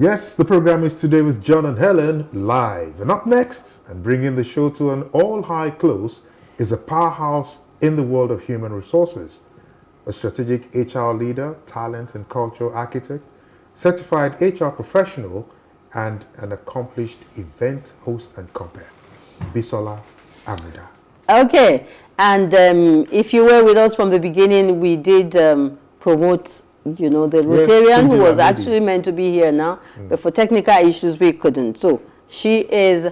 Yes, the program is Today with John and Helen live. And up next, and bringing the show to an all-high close, is a powerhouse in the world of human resources, a strategic HR leader, talent and cultural architect, certified HR professional, and an accomplished event host and compere, Bisola Amuda. Okay, and if you were with us from the beginning, we did promote, you know, the Rotarian who was actually meant to be here now, but for technical issues we couldn't. So she is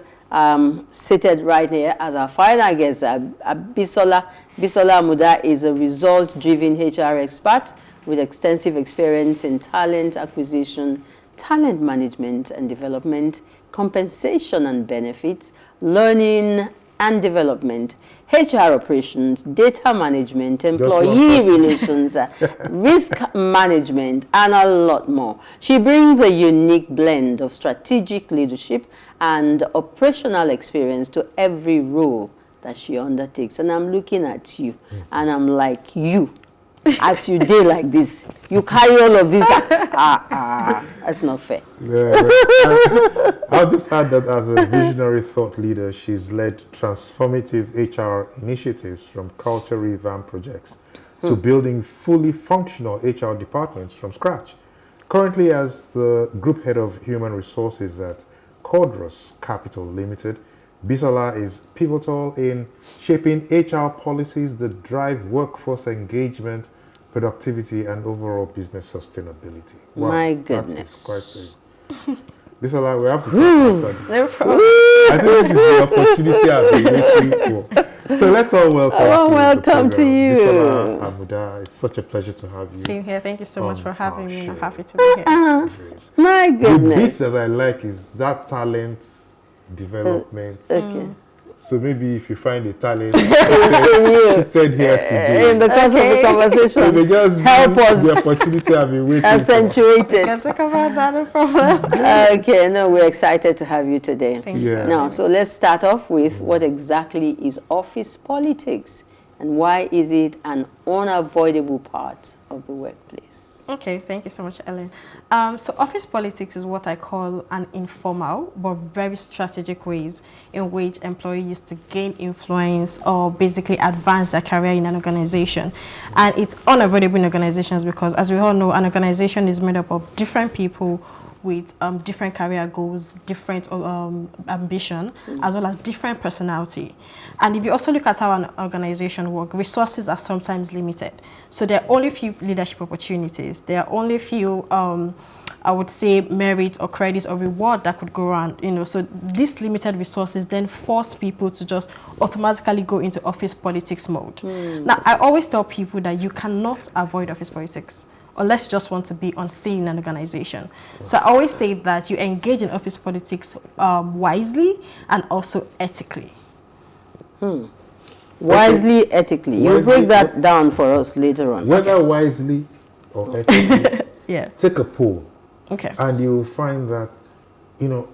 seated right here as our final guest. Bisola Amuda is a result-driven HR expert with extensive experience in talent acquisition, talent management and development, compensation and benefits, learning and development, HR operations, data management, employee relations, risk management, and a lot more. She brings a unique blend of strategic leadership and operational experience to every role that she undertakes. And I'm looking at you, and I'm like, you, as you did like this, you carry all of this. That's not fair. Yeah, I'll just add that as a visionary thought leader, she's led transformative HR initiatives from culture revamp projects to building fully functional HR departments from scratch. Currently, as the group head of human resources at Cordross Capital Limited, Bisola is pivotal in shaping HR policies that drive workforce engagement, productivity, and overall business sustainability. Wow, my goodness. That is quite Bisola, we have to talk after this. No problem. I think this is the opportunity I've been waiting for. So let's all welcome to you. Bisola Amuda. It's such a pleasure to have you. Same here. Thank you so much for having me. I'm happy to be here. My goodness. The bits that I like is that talent development. Okay. So maybe if you find a talent seated here today, in the course of the conversation, they just help us. The opportunity I've been waiting accentuated. Let's talk about that, no problem. Okay, no, we're excited to have you today. Thank you. Now, so let's start off with what exactly is office politics and why is it an unavoidable part of the workplace? Okay, thank you so much, Ellen. So office politics is what I call an informal but very strategic ways in which employees use to gain influence or basically advance their career in an organization. And it's unavoidable in organizations because, as we all know, an organization is made up of different people with different career goals, different ambition, as well as different personality. And if you also look at how an organization works, resources are sometimes limited. So there are only few leadership opportunities. There are only few, I would say, merits or credits or reward that could go around. You know, so these limited resources then force people to just automatically go into office politics mode. Now, I always tell people that you cannot avoid office politics unless you just want to be unseen in an organization. So I always say that you engage in office politics wisely and also ethically. Wisely, ethically. You break that down for us later on. Whether wisely or ethically, take a poll. Okay. And you'll find that, you know,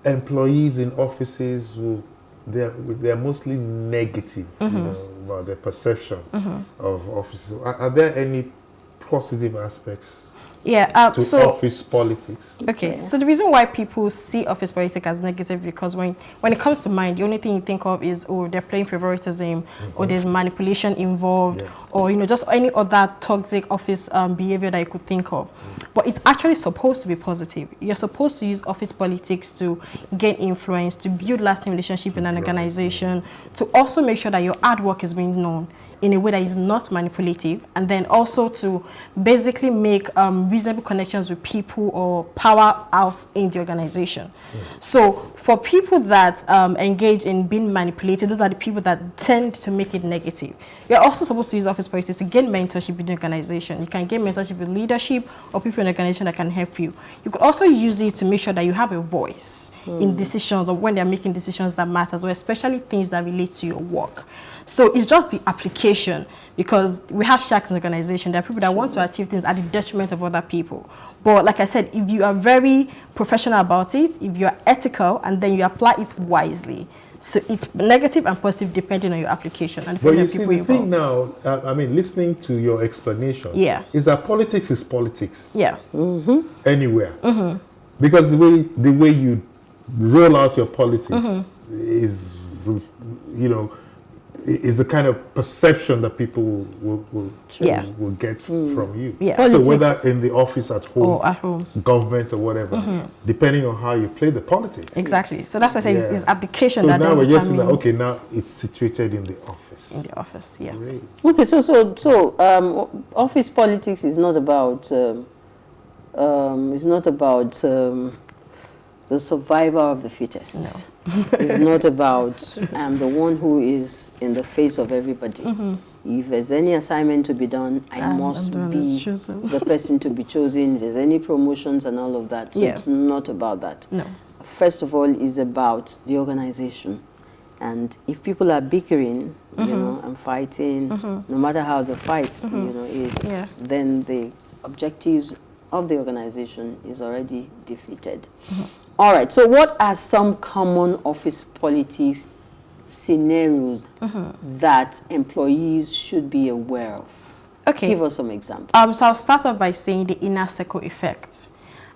employees in offices, they're mostly negative you know, about their perception of offices. Are there any positive aspects to office politics? Okay, so the reason why people see office politics as negative because when it comes to mind, the only thing you think of is, oh, they're playing favoritism, or there's manipulation involved, or, you know, just any other toxic office behavior that you could think of. But it's actually supposed to be positive. You're supposed to use office politics to gain influence, to build lasting relationship in an organization, to also make sure that your hard work is being known in a way that is not manipulative, and then also to basically make reasonable connections with people or powerhouse in the organization. So for people that engage in being manipulated, those are the people that tend to make it negative. You're also supposed to use office politics to gain mentorship in the organization. You can gain mentorship with leadership or people in the organization that can help you. You could also use it to make sure that you have a voice in decisions or when they're making decisions that matters, or especially things that relate to your work. So it's just the application, because we have sharks in the organization. There are people that want to achieve things at the detriment of other people. But like I said, if you are very professional about it, if you are ethical, and then you apply it wisely, so it's negative and positive depending on your application. And but you see, the thing now, I mean, listening to your explanation, is that politics is politics. Yeah. Anywhere. because the way you roll out your politics is, you know, is the kind of perception that people will get from you. Yeah. So Politics. whether in the office, at home, Or at home. government or whatever, depending on how you play the politics. Exactly. So that's why I say it's application So that now then we're just determine like, okay, now it's situated in the office. in the office. Yes. Great. Okay, so office politics is not about the survivor of the fittest. It's not about I'm the one who is in the face of everybody. If there's any assignment to be done, I must be the person to be chosen. If there's any promotions and all of that. So it's not about that. No. First of all, it's about the organization. And if people are bickering, you know, and fighting, no matter how the fight, you know, is, then the objectives of the organization is already defeated. All right. So, what are some common office politics scenarios that employees should be aware of? Okay. Give us some examples. So I'll start off by saying the inner circle effect.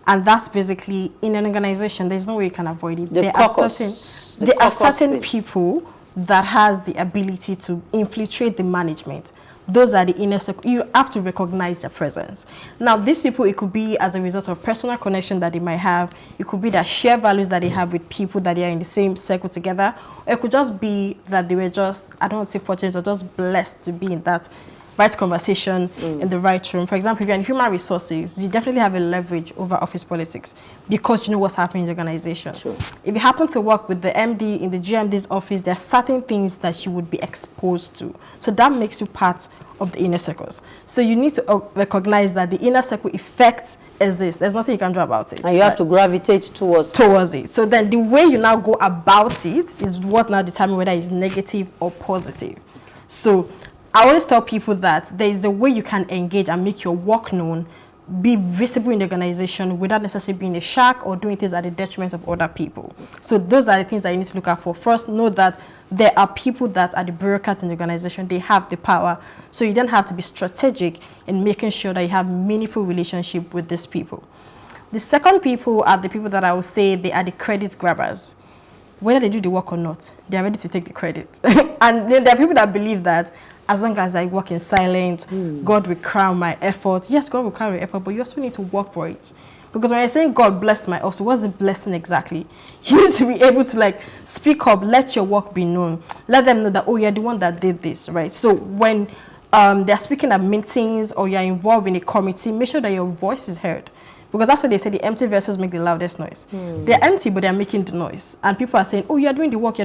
And that's basically, in an organization, there's no way you can avoid it. There are certain people that has the ability to infiltrate the management. Those are the inner circle. You have to recognize their presence. Now, these people, it could be as a result of personal connection that they might have. It could be that shared values that they have with people that they are in the same circle together. Or it could just be that they were just, I don't want to say fortunate, or just blessed to be in that right conversation in the right room. For example, if you're in human resources, you definitely have a leverage over office politics because you know what's happening in the organization. Sure. If you happen to work with the MD in the GMD's office, there are certain things that you would be exposed to. So that makes you part of the inner circles. So you need to recognize that the inner circle effect exists. There's nothing you can do about it. And you have to gravitate towards it. So then the way you now go about it is what now determines whether it's negative or positive. So I always tell people that there is a way you can engage and make your work known, be visible in the organization without necessarily being a shark or doing things at the detriment of other people. So those are the things that you need to look out for. First, know that there are people that are the bureaucrats in the organization. They have the power. So you then have to be strategic in making sure that you have meaningful relationship with these people. The second people are the people that I would say they are the credit grabbers. Whether they do the work or not, they are ready to take the credit. And then there are people that believe that as long as I work in silence, God will crown my effort. Yes, God will crown your effort, but you also need to work for it. Because when you're saying God bless my also, what's the blessing exactly? You need to be able to like speak up, let your work be known. Let them know that, oh, you're the one that did this, right? So when they're speaking at meetings or you're involved in a committee, make sure that your voice is heard. Because that's what they say, the empty vessels make the loudest noise. They're empty, but they're making the noise. And people are saying, oh, you're doing the work.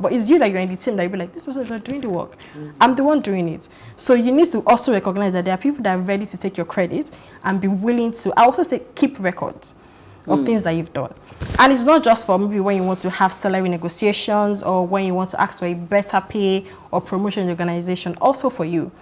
But it's you that you're in the team that you'll be like, this person is not doing the work. I'm the one doing it. So you need to also recognize that there are people that are ready to take your credit and be willing to, I also say, keep records of things that you've done. And it's not just for maybe when you want to have salary negotiations or when you want to ask for a better pay or promotion in the organization, also for you.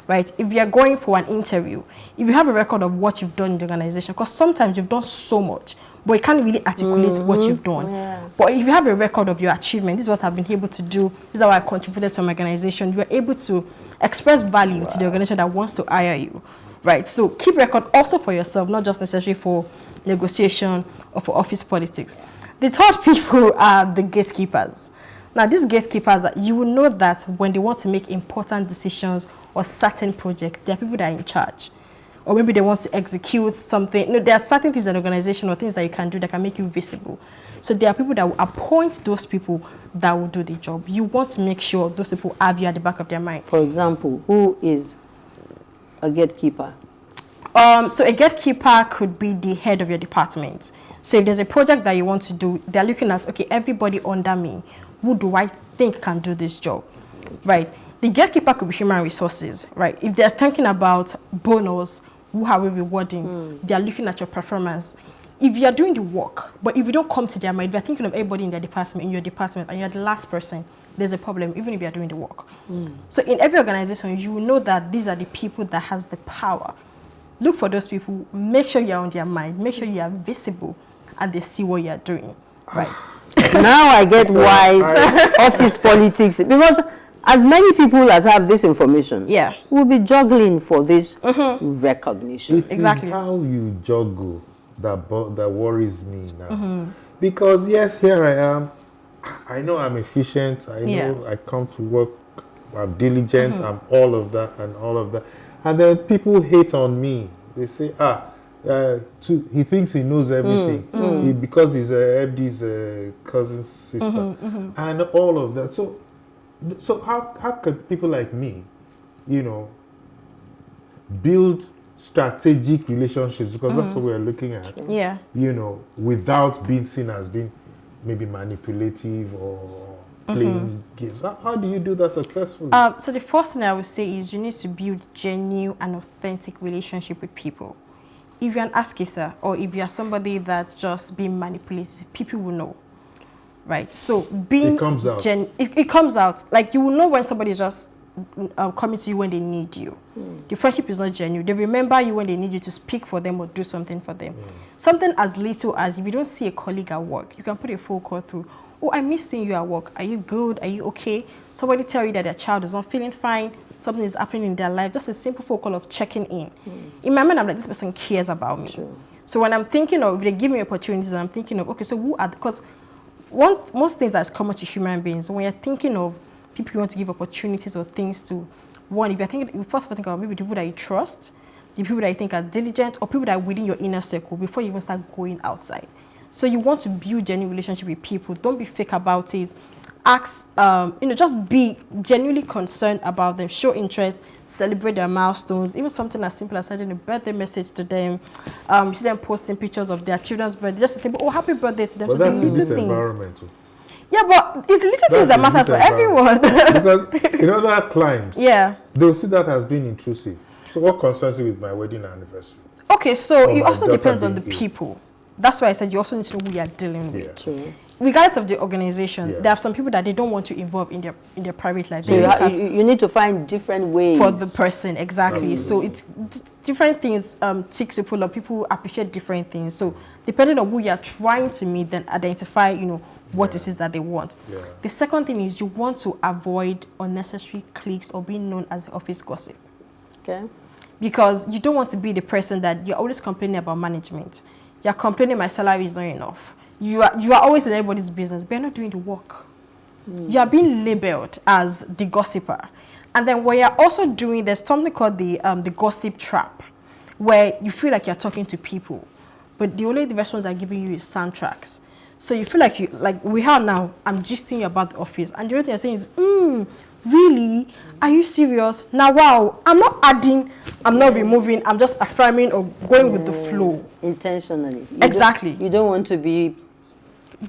Right? If you're going for an interview, if you have a record of what you've done in the organization, because sometimes you've done so much, but you can't really articulate what you've done. Yeah. But if you have a record of your achievement, this is what I've been able to do, this is how I contributed to my organization, you're able to express value to the organization that wants to hire you. Right? So keep record also for yourself, not just necessarily for negotiation or for office politics. The third people are the gatekeepers. Now, these gatekeepers, you will know that when they want to make important decisions or certain projects, there are people that are in charge. Or maybe they want to execute something. No, there are certain things in an organization or things that you can do that can make you visible. So there are people that will appoint those people that will do the job. You want to make sure those people have you at the back of their mind. For example, who is a gatekeeper? So a gatekeeper could be the head of your department. So if there's a project that you want to do, they're looking at, okay, everybody under me, who do I think can do this job, right? The gatekeeper could be human resources, right? If they're thinking about bonus, who are we rewarding? They're looking at your performance. If you're doing the work, but if you don't come to their mind, they're thinking of everybody in their department, in your department, and you're the last person, there's a problem, even if you're doing the work. So in every organization, you will know that these are the people that has the power. Look for those people, make sure you're on their mind, make sure you are visible, and they see what you're doing, right? Now I get why office politics, because as many people as have this information, will be juggling for this recognition. Exactly. How you juggle that worries me now. Because yes, here I am. I know I'm efficient. I know I come to work. I'm diligent. I'm all of that and all of that. And then people hate on me. They say, he thinks he knows everything because he's FD's cousin's sister and all of that. So how could people like me, build strategic relationships, because that's what we're looking at, without being seen as being maybe manipulative or playing games? How do you do that successfully? So the first thing I would say is you need to build genuine and authentic relationship with people. If you're an ass-kisser or if you're somebody that's just being manipulative, people will know, right? So being it comes out. It comes out. Like, you will know when somebody is just coming to you when they need you. The friendship is not genuine. They remember you when they need you to speak for them or do something for them. Something as little as, if you don't see a colleague at work, you can put a phone call through. Oh, I miss seeing you at work. Are you good? Are you okay? Somebody tell you that their child is not feeling fine. Something is happening in their life. Just a simple phone call of checking in. In my mind, I'm like, this person cares about me. So when I'm thinking of, if they give me opportunities, and I'm thinking of, okay, so who are, because most things that's common to human beings, when you're thinking of people you want to give opportunities or things to, one, if you're thinking, you first of all think about maybe the people that you trust, the people that you think are diligent, or people that are within your inner circle before you even start going outside. So you want to build genuine relationship with people. Don't be fake about it. Ask, just be genuinely concerned about them. Show interest. Celebrate their milestones. Even something as simple as sending a birthday message to them. You see them posting pictures of their children's birthday. Just a simple, happy birthday to them. But so that's the little in this things. environment. Yeah, but it's the little things that matters for everyone. Because in other climes, they'll see that as being intrusive. So what concerns you with my wedding anniversary? Okay, so it also depends on the people. That's why I said you also need to know who you are dealing with. True. Regardless of the organization, there are some people that they don't want to involve in their private life. So you need to find different ways for the person, exactly. Absolutely. So it's different things ticks people, or people appreciate different things. So depending on who you are trying to meet, then identify, what it is that they want. The second thing is you want to avoid unnecessary cliques or being known as office gossip. Okay. Because you don't want to be the person that you're always complaining about management. You're complaining my salary is not enough. You are always in everybody's business, but you're not doing the work. You are being labeled as the gossiper. And then what you're also doing, there's something called the gossip trap, where you feel like you're talking to people, but the only response they're giving you is soundtracks. So you feel like we have now, I'm gisting you about the office, and the only thing you're saying is, really? Are you serious? Now, wow, I'm not adding, I'm not removing, I'm just affirming or going with the flow. Intentionally. You don't want to be...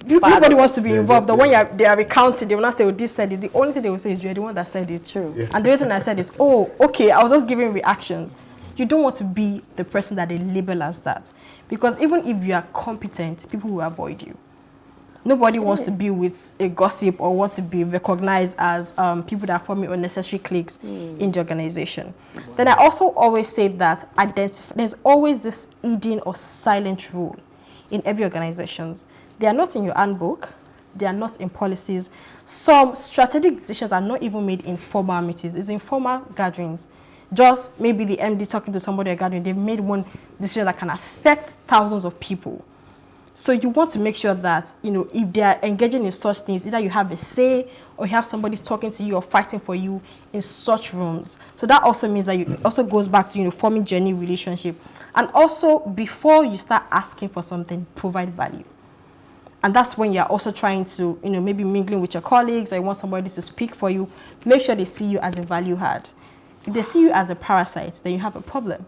Nobody wants to be involved. The when they are recounting, they will not say, oh, this said it. The only thing they will say is, you're the one that said it. True. Yeah. And the reason I said is, oh, okay, I was just giving reactions. You don't want to be the person that they label as that. Because even if you are competent, people will avoid you. Nobody wants to be with a gossip or wants to be recognized as people that are forming unnecessary cliques in the organization. Then I also always say that there's always this hidden or silent rule in every organization. They are not in your handbook. They are not in policies. Some strategic decisions are not even made in formal meetings. It's informal gatherings. Just maybe the MD talking to somebody at a gathering, they've made one decision that can affect thousands of people. So you want to make sure that, if they are engaging in such things, either you have a say or you have somebody talking to you or fighting for you in such rooms. So that also means that it also goes back to, forming genuine relationship. And also, before you start asking for something, provide value. And that's when you're also trying to, maybe mingling with your colleagues, or you want somebody to speak for you. Make sure they see you as a value add. If they see you as a parasite, then you have a problem.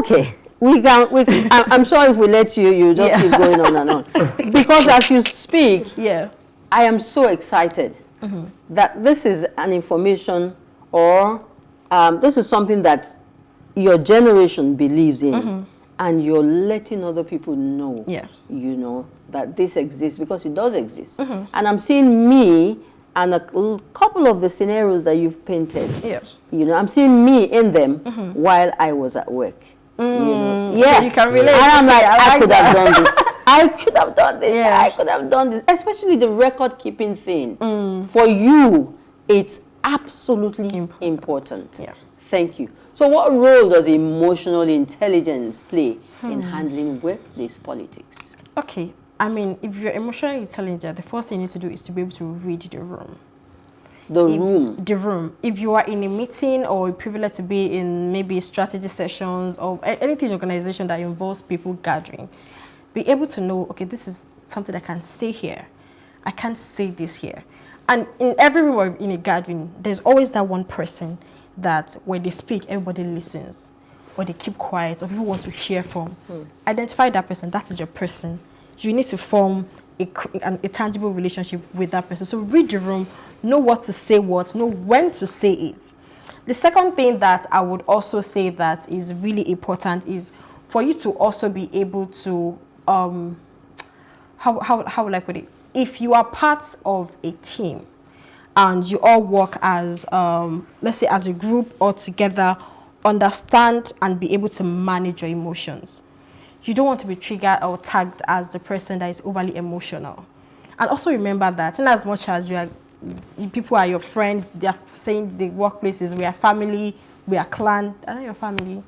Okay. I'm sure if we let you just keep going on and on. Because as you speak, I am so excited that this is an information or this is something that your generation believes in. And you're letting other people know, that this exists, because it does exist. And I'm seeing me and a couple of the scenarios that you've painted. I'm seeing me in them while I was at work. You can relate. And I'm like, I could have done this. I could have done this. I could have done this. Especially the record keeping thing. For you, it's absolutely important. Thank you. So what role does emotional intelligence play in handling workplace politics? Okay, I mean, if you're emotionally intelligent, the first thing you need to do is to be able to read the room. The room. If you are in a meeting or privileged to be in maybe strategy sessions or anything in organization that involves people gathering, be able to know, okay, this is something I can say here. I can't say this here. And in every room or in a gathering, there's always that one person that when they speak, everybody listens, or they keep quiet, or people want to hear from. Identify that person. That is your person. You need to form a tangible relationship with that person. So read the room, know what to say, know when to say it. The second thing that I would also say that is really important is for you to also be able to, how will I put it? If you are part of a team and you all work as, let's say as a group or together, understand and be able to manage your emotions. You don't want to be triggered or tagged as the person that is overly emotional. And also remember that, in as much as people are your friends, they are saying the workplaces, we are family, we are clan. I know your family.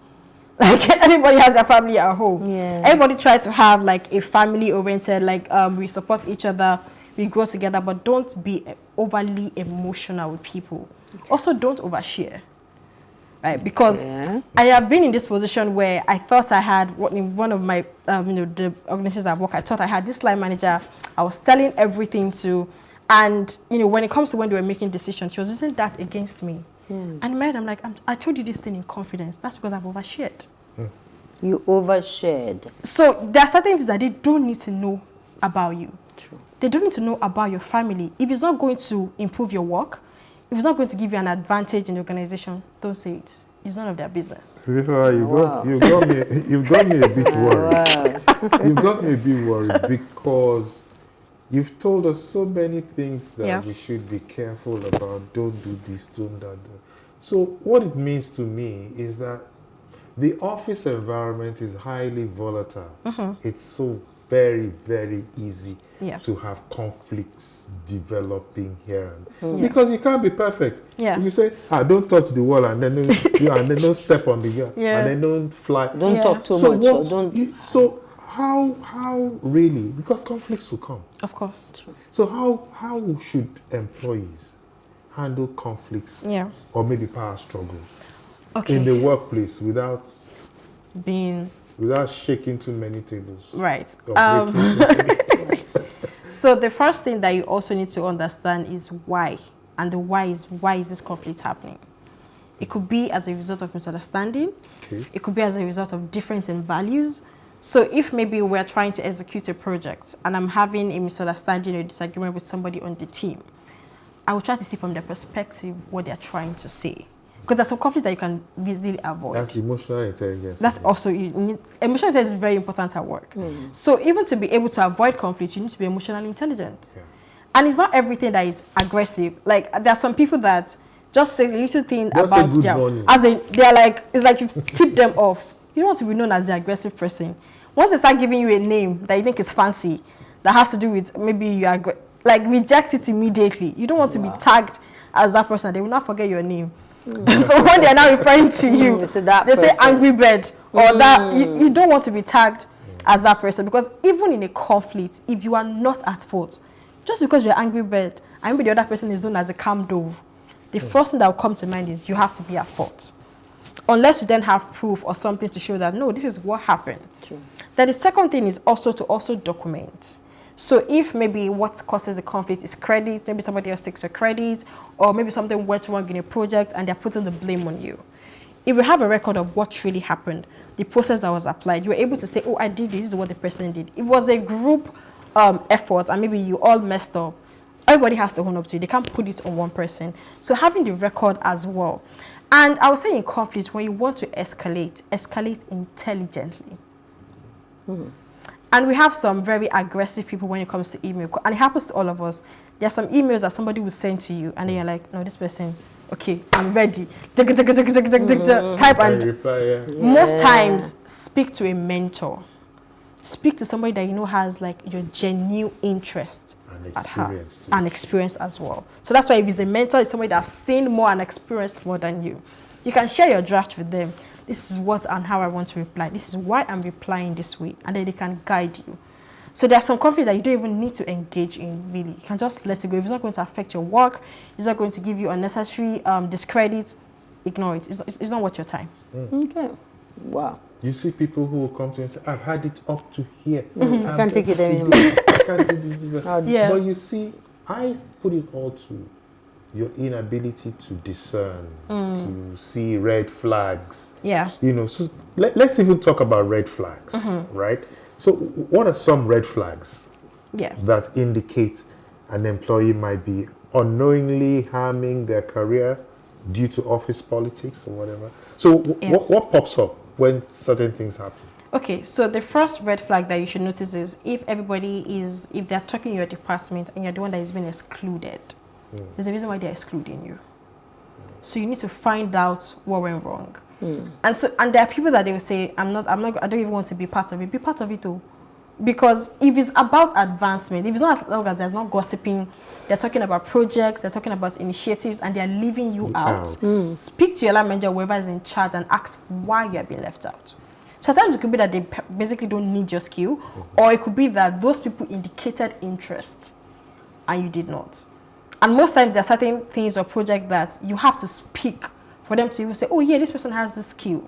Like everybody has their family at home. Yeah. Everybody tries to have like a family oriented, like we support each other, we grow together, but don't be overly emotional with people. Also, don't overshare. Right, because I have been in this position where I thought I had, in one of my, the organizations I work, I thought I had this line manager I was telling everything to, and, when it comes to when they were making decisions, she was using that against me. And I'm like, I told you this thing in confidence. That's because I've overshared. You overshared. So there are certain things that they don't need to know about you. True. They don't need to know about your family. If it's not going to improve your work, if it's not going to give you an advantage in the organization, don't say it. It's none of their business. Bisola, you've got me a bit worried. You've got me a bit worried because you've told us so many things that we should be careful about. Don't do this, don't do that. So what it means to me is that the office environment is highly volatile. It's so very, very easy to have conflicts developing here. Because you can't be perfect. You say, don't touch the wall, and then don't step on the girl, and then don't fly. Don't talk too much. So how really, because conflicts will come. Of course. True. So how should employees handle conflicts or maybe power struggles in the workplace without shaking too many tables? Right. So the first thing that you also need to understand is why. And the why is this conflict happening? It could be as a result of misunderstanding. It could be as a result of difference in values. So if maybe we're trying to execute a project and I'm having a misunderstanding or a disagreement with somebody on the team, I will try to see from their perspective what they're trying to say. Because there's some conflicts that you can easily avoid. That's emotional intelligence. That's also, emotional intelligence is very important at work. So even to be able to avoid conflicts, you need to be emotionally intelligent. And it's not everything that is aggressive. Like there are some people that just say a little thing about them. They're like, it's like you've tipped them off. You don't want to be known as the aggressive person. Once they start giving you a name that you think is fancy, that has to do with maybe you are like reject it immediately. You don't want to be tagged as that person. They will not forget your name. So when they are now referring to you, they say angry bird or that you don't want to be tagged as that person, because even in a conflict, if you are not at fault, just because you're angry bird and maybe the other person is known as a calm dove, the first thing that will come to mind is you have to be at fault. Unless you then have proof or something to show that, no, this is what happened. True. Then the second thing is also to document. So if maybe what causes the conflict is credit, maybe somebody else takes your credit, or maybe something went wrong in a project and they're putting the blame on you. If you have a record of what really happened, the process that was applied, you're able to say, oh, I did this is what the person did. If it was a group effort and maybe you all messed up, everybody has to own up to it. They can't put it on one person. So having the record as well. And I would say in conflict, when you want to escalate intelligently. And we have some very aggressive people when it comes to email. And it happens to all of us. There are some emails that somebody will send to you, and then you're like, no, this person, okay, I'm ready. Type and reply, most times, speak to a mentor. Speak to somebody that you know has like your genuine interest at heart and experience as well. So that's why if it's a mentor, it's somebody that has seen more and experienced more than you. You can share your draft with them. This is what and how I want to reply. This is why I'm replying this way. And then they can guide you. So there are some conflicts that you don't even need to engage in, really. You can just let it go. If it's not going to affect your work, it's not going to give you unnecessary discredit, ignore it. It's not worth your time. Okay. Wow. You see people who will come to you and say, I've had it up to here. I can't take it anymore. I can't do this. Yeah. But you see, I put it all to your inability to discern, to see red flags. Yeah. You know, so let's even talk about red flags, right? So what are some red flags that indicate an employee might be unknowingly harming their career due to office politics or whatever? So what pops up when certain things happen? Okay, so the first red flag that you should notice is if they're talking in your department and you're the one that is being excluded, there's a reason why they're excluding you. So you need to find out what went wrong. And there are people that they will say, I don't even want to be part of it. Be part of it too. Because if it's about advancement, if it's not as long as there's not gossiping, they're talking about projects, they're talking about initiatives, and they're leaving you out. Speak to your line manager, whoever is in charge, and ask why you're being left out. Sometimes it could be that they basically don't need your skill, or it could be that those people indicated interest and you did not. And most times there are certain things or projects that you have to speak for them to even say, oh yeah, this person has this skill.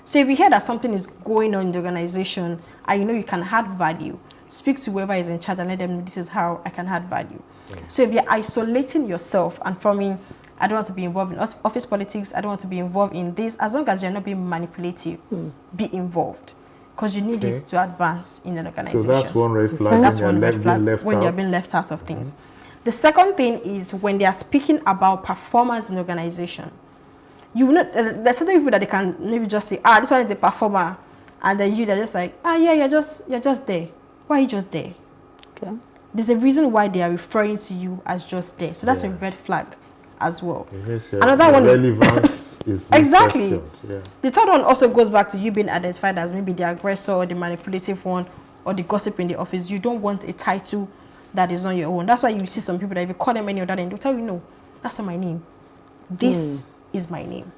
So if you hear that something is going on in the organization and you know you can add value, speak to whoever is in charge and let them know this is how I can add value. So if you're isolating yourself and forming, I don't want to be involved in office politics, I don't want to be involved in this, as long as you're not being manipulative, be involved. Because you need this to advance in an organization. So that's one red flag. That's one red flag when you're being left out of things. The second thing is when they are speaking about performance in the organization. You will not, there's certain people that they can maybe just say, this one is a performer, and then they're just like, yeah, you're just there. Why are you just there? Okay. There's a reason why they are referring to you as just there. So that's a red flag as well. Another one is exactly. The third one also goes back to you being identified as maybe the aggressor or the manipulative one or the gossip in the office. You don't want a title that is not your own. That's why you see some people that if you call them any other name, they'll tell you, no, that's not my name. This is my name.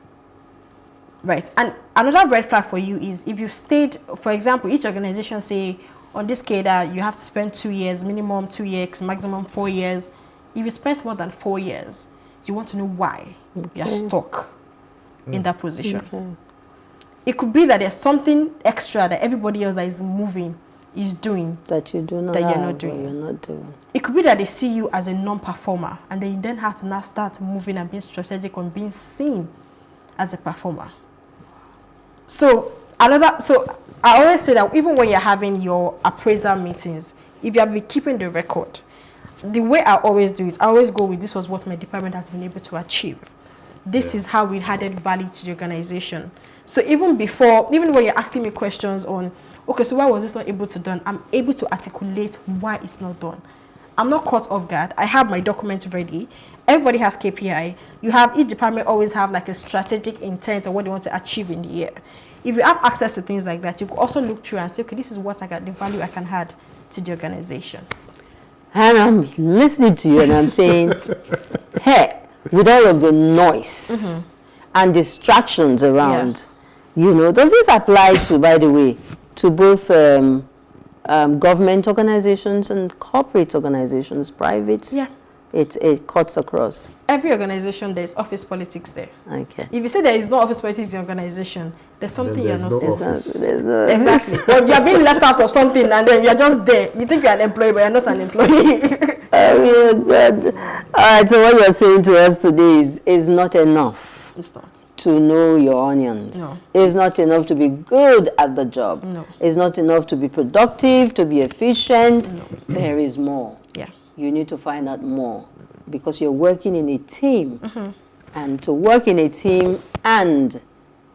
Right. And another red flag for you is if you've stayed, for example, each organization say on this cadre, you have to spend 2 years, minimum 2 years, maximum 4 years. If you spent more than 4 years, you want to know why you're stuck in that position. It could be that there's something extra that everybody else that is moving is doing that you do not that have, you're not doing. You're not doing. It could be that they see you as a non-performer, and then you then have to now start moving and being strategic on being seen as a performer. So I always say that even when you're having your appraisal meetings, if you have been keeping the record, the way I always do it, I always go with this was what my department has been able to achieve. This is how we added value to the organization. So even when you're asking me questions on, okay, so why was this not able to done? I'm able to articulate why it's not done. I'm not caught off guard. I have my documents ready. Everybody has KPI. Each department always have like a strategic intent of what they want to achieve in the year. If you have access to things like that, you can also look through and say, okay, this is what the value I can add to the organization. And I'm listening to you and I'm saying, hey, with all of the noise and distractions around, does this apply to, by the way, to both government organizations and corporate organizations, private? Yeah. It cuts across. Every organization, there's office politics there. Okay. If you say there is no office politics in your organization, there's something you're not saying. Exactly. Well, you're being left out of something and then you're just there. You think you're an employee, but you're not an employee. All right, so what you're saying to us today is not enough. It's not. To know your onions. No. It's not enough to be good at the job. No. It's not enough to be productive, to be efficient. No. There is more. Yeah. You need to find out more because you're working in a team. And to work in a team and,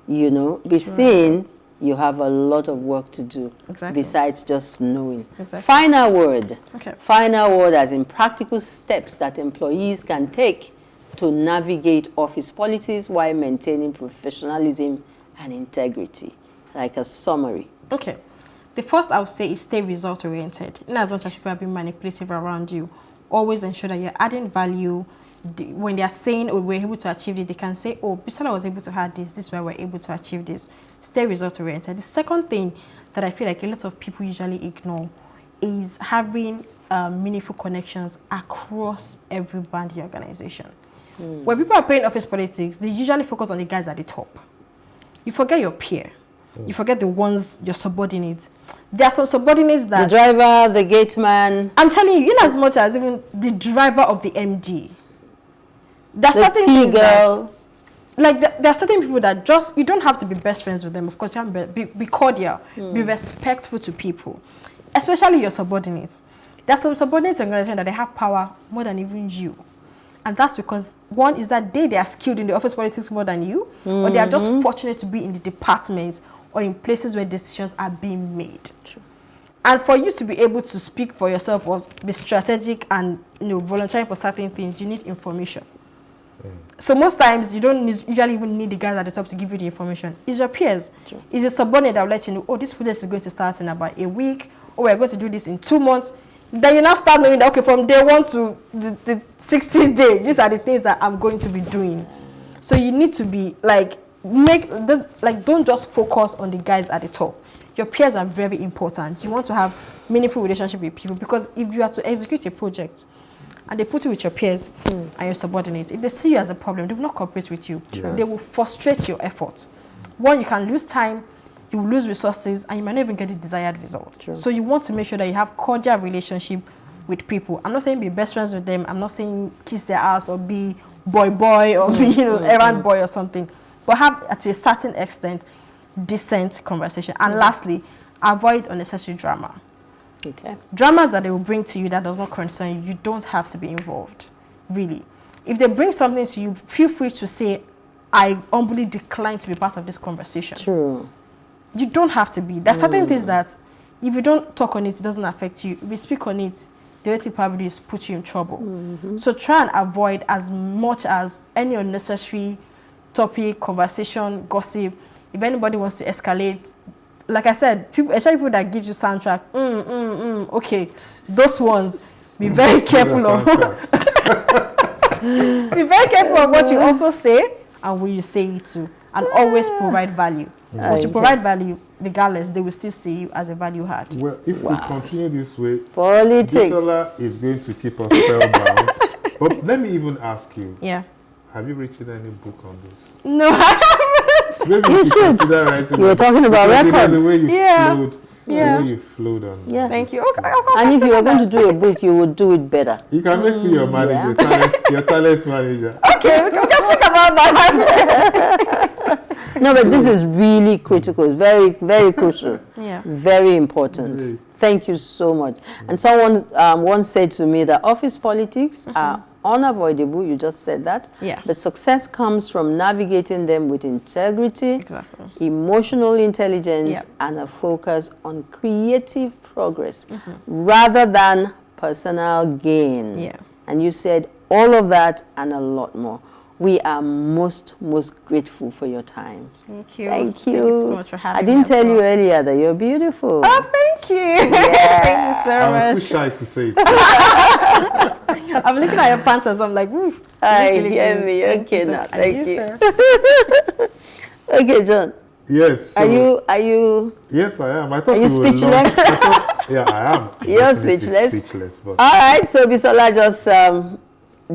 be seen, you have a lot of work to do besides just knowing. Exactly. Final word. Okay. Final word as in practical steps that employees can take to navigate office politics while maintaining professionalism and integrity, like a summary. Okay. The first I would say is stay result-oriented. In as much as people have been manipulative around you, always ensure that you're adding value, when they are saying, oh, we're able to achieve it, they can say, oh, Bisola was able to have this, this is why we're able to achieve this. Stay result oriented. The second thing that I feel like a lot of people usually ignore is having meaningful connections across every band in the organization. When people are playing office politics, they usually focus on the guys at the top. You forget your peer. You forget the ones, your subordinates. There are some subordinates that... The driver, the gate man. I'm telling you, in as much as even the driver of the MD. There are certain things that... Like, there are certain people that just... You don't have to be best friends with them. Of course, you have to be cordial. Be respectful to people. Especially your subordinates. There are some subordinates in the organization that they have power more than even you. And that's because, one, is that they are skilled in the office politics more than you. Or they are just fortunate to be in the departments or in places where decisions are being made. True. And for you to be able to speak for yourself or be strategic and volunteering for certain things, you need information. So most times you don't usually even need the guys at the top to give you the information. It's your peers. True. It's a subordinate that will let you know, oh, this project is going to start in about a week, or we're going to do this in 2 months. Then you now start knowing that, okay, from day 1 to the 60th day, these are the things that I'm going to be doing. So you need to be like, don't just focus on the guys at the top. Your peers are very important. You want to have meaningful relationship with people, because if you are to execute a project and they put you with your peers and your subordinates, if they see you as a problem, they will not cooperate with you. Yeah. They will frustrate your efforts. One, you can lose time, you will lose resources, and you might not even get the desired result. True. So you want to make sure that you have cordial relationship with people. I'm not saying be best friends with them. I'm not saying kiss their ass or be boy or be errand boy or something. But have, to a certain extent, decent conversation. And lastly, avoid unnecessary drama. Okay. Dramas that they will bring to you that does not concern you, you don't have to be involved, really. If they bring something to you, feel free to say, I humbly decline to be part of this conversation. True. You don't have to be. There are certain things that, if you don't talk on it, it doesn't affect you. If you speak on it, the only thing probably is put you in trouble. So try and avoid as much as any unnecessary topic, conversation, gossip. If anybody wants to escalate, like I said, people, especially people that give you soundtrack, okay, those ones, be very careful of. Be very careful of what you also say and when you say it to, and always provide value. Because you provide value, regardless, they will still see you as a value add. Well, if we continue this way, politics, Bisola is going to keep us spellbound. But let me even ask you. Yeah. Have you written any book on this? No, I haven't. Maybe you should consider writing. You were talking about records. The way you flowed. Yeah. The way you flowed on. Yeah. Thank you. Okay, and if you were going to do a book, you would do it better. You can make me your manager, your talent manager. Okay, we can speak about that. No, but this is really critical. Very, very crucial. Yeah. Very important. Great. Thank you so much. And someone once said to me that office politics are unavoidable. You just said that. Yeah. But success comes from navigating them with integrity, emotional intelligence, and a focus on creative progress rather than personal gain. Yeah. And you said all of that and a lot more. We are most grateful for your time. Thank you. Thank you. Thank you so much for having me. I didn't tell you earlier that you're beautiful. Oh, thank you. Yeah. Thank you so much. I was too shy to say it. I'm looking at your pants as I'm like, oof. I hear me. Okay, now. Thank you. Okay, John. Yes. So are you? Yes, I am. I thought are you speechless? Yeah, I am. You're speechless. Speechless. But all right. So Bisola just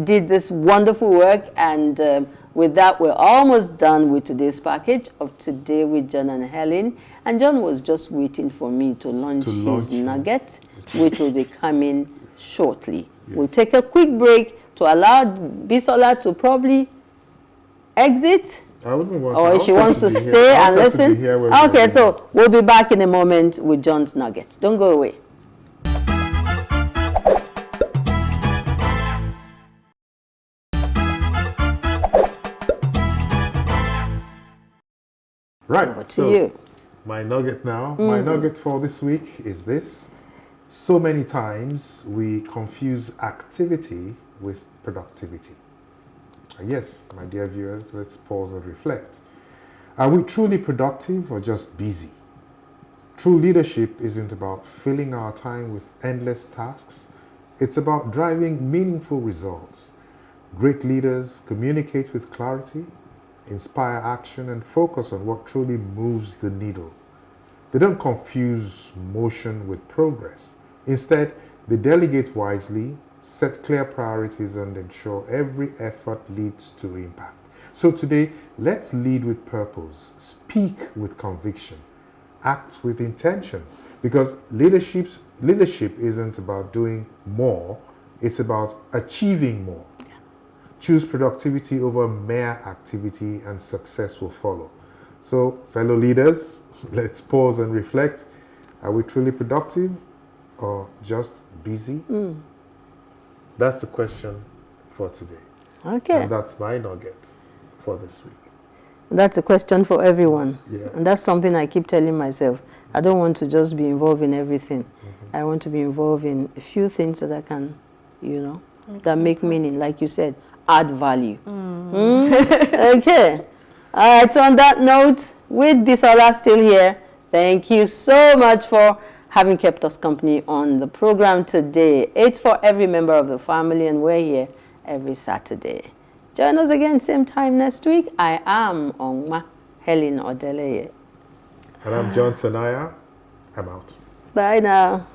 did this wonderful work, and with that, we're almost done with today's package of Today with John and Helen. And John was just waiting for me to launch his nugget, which will be coming shortly. Yes. We'll take a quick break to allow Bisola to probably exit. I wouldn't want or she wants to stay and listen. Okay, so we'll be back in a moment with John's nugget. Don't go away. Right, so my nugget now. My nugget for this week is this. So many times we confuse activity with productivity. Yes, my dear viewers, let's pause and reflect. Are we truly productive or just busy? True leadership isn't about filling our time with endless tasks. It's about driving meaningful results. Great leaders communicate with clarity, inspire action, and focus on what truly moves the needle. They don't confuse motion with progress. Instead, they delegate wisely, set clear priorities, and ensure every effort leads to impact. So today, let's lead with purpose, speak with conviction, act with intention, because leadership isn't about doing more, it's about achieving more. Choose productivity over mere activity, and success will follow. So, fellow leaders, let's pause and reflect. Are we truly productive or just busy? That's the question for today. Okay. And that's my nugget for this week. That's a question for everyone. Yeah. And that's something I keep telling myself. I don't want to just be involved in everything. I want to be involved in a few things that I can, that make meaning, like you said, add value. Okay. All right, so on that note, with Bisola still here, thank you so much for having kept us company on the program today. It's for every member of the family, and we're here every Saturday. Join us again, same time next week. I am Paul Helen. And I'm John Sanaya. I'm out. Bye now.